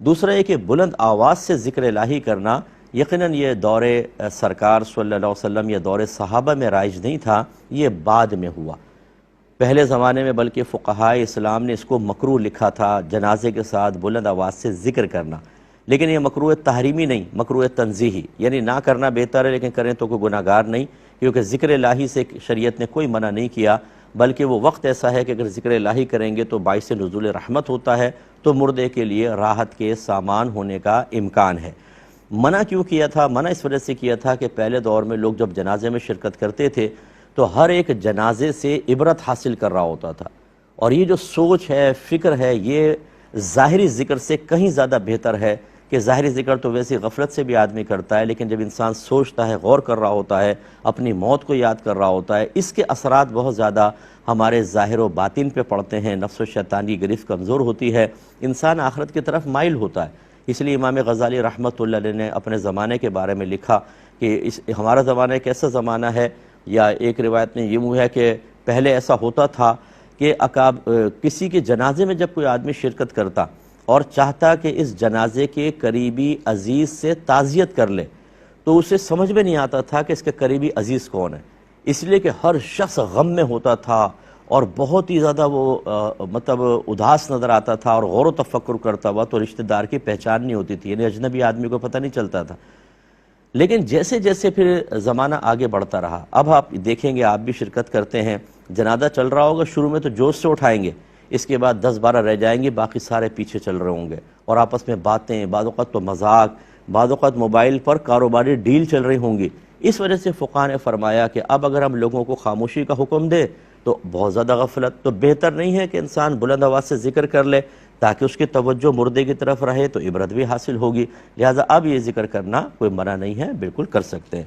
دوسرا یہ کہ بلند آواز سے ذکر الہی کرنا یقیناً یہ دور سرکار صلی اللہ علیہ وسلم یا دور صحابہ میں رائج نہیں تھا، یہ بعد میں ہوا۔ پہلے زمانے میں بلکہ فقہائے اسلام نے اس کو مکروہ لکھا تھا، جنازے کے ساتھ بلند آواز سے ذکر کرنا، لیکن یہ مکروہ تحریمی نہیں، مکروہ تنزیہی، یعنی نہ کرنا بہتر ہے لیکن کریں تو کوئی گناہ گار نہیں، کیونکہ ذکر الہی سے شریعت نے کوئی منع نہیں کیا، بلکہ وہ وقت ایسا ہے کہ اگر ذکر الہی کریں گے تو باعث نزول رحمت ہوتا ہے، تو مردے کے لیے راحت کے سامان ہونے کا امکان ہے۔ منع کیوں کیا تھا؟ منع اس وجہ سے کیا تھا کہ پہلے دور میں لوگ جب جنازے میں شرکت کرتے تھے تو ہر ایک جنازے سے عبرت حاصل کر رہا ہوتا تھا، اور یہ جو سوچ ہے، فکر ہے، یہ ظاہری ذکر سے کہیں زیادہ بہتر ہے کہ ظاہری ذکر تو ویسے غفلت سے بھی آدمی کرتا ہے، لیکن جب انسان سوچتا ہے، غور کر رہا ہوتا ہے، اپنی موت کو یاد کر رہا ہوتا ہے، اس کے اثرات بہت زیادہ ہمارے ظاہر و باطن پہ پڑتے ہیں، نفس و شیطانی کی گرفت کمزور ہوتی ہے، انسان آخرت کی طرف مائل ہوتا ہے۔ اس لیے امام غزالی رحمۃ اللہ علیہ نے اپنے زمانے کے بارے میں لکھا کہ ہمارا زمانہ ایک ایسا زمانہ ہے، یا ایک روایت میں یہ ہے کہ پہلے ایسا ہوتا تھا کہ کسی کے جنازے میں جب کوئی آدمی شرکت کرتا اور چاہتا کہ اس جنازے کے قریبی عزیز سے تعزیت کر لے، تو اسے سمجھ میں نہیں آتا تھا کہ اس کے قریبی عزیز کون ہے، اس لیے کہ ہر شخص غم میں ہوتا تھا اور بہت ہی زیادہ وہ اداس نظر آتا تھا اور غور و تفکر کرتا ہوا، تو رشتہ دار کی پہچان نہیں ہوتی تھی، یعنی اجنبی آدمی کو پتہ نہیں چلتا تھا۔ لیکن جیسے جیسے پھر زمانہ آگے بڑھتا رہا، اب آپ دیکھیں گے، آپ بھی شرکت کرتے ہیں، جنازہ چل رہا ہوگا، شروع میں تو جوش سے اٹھائیں گے، اس کے بعد 10-12 رہ جائیں گے، باقی سارے پیچھے چل رہے ہوں گے، اور آپس میں باتیں، بعض اوقات تو مذاق، بعض اوقات موبائل پر کاروباری ڈیل چل رہی ہوں گی۔ اس وجہ سے فقہاء نے فرمایا کہ اب اگر ہم لوگوں کو خاموشی کا حکم دے تو بہت زیادہ غفلت، تو بہتر نہیں ہے کہ انسان بلند آواز سے ذکر کر لے تاکہ اس کی توجہ مردے کی طرف رہے، تو عبرت بھی حاصل ہوگی، لہٰذا اب یہ ذکر کرنا کوئی منع نہیں ہے، بالکل کر سکتے ہیں۔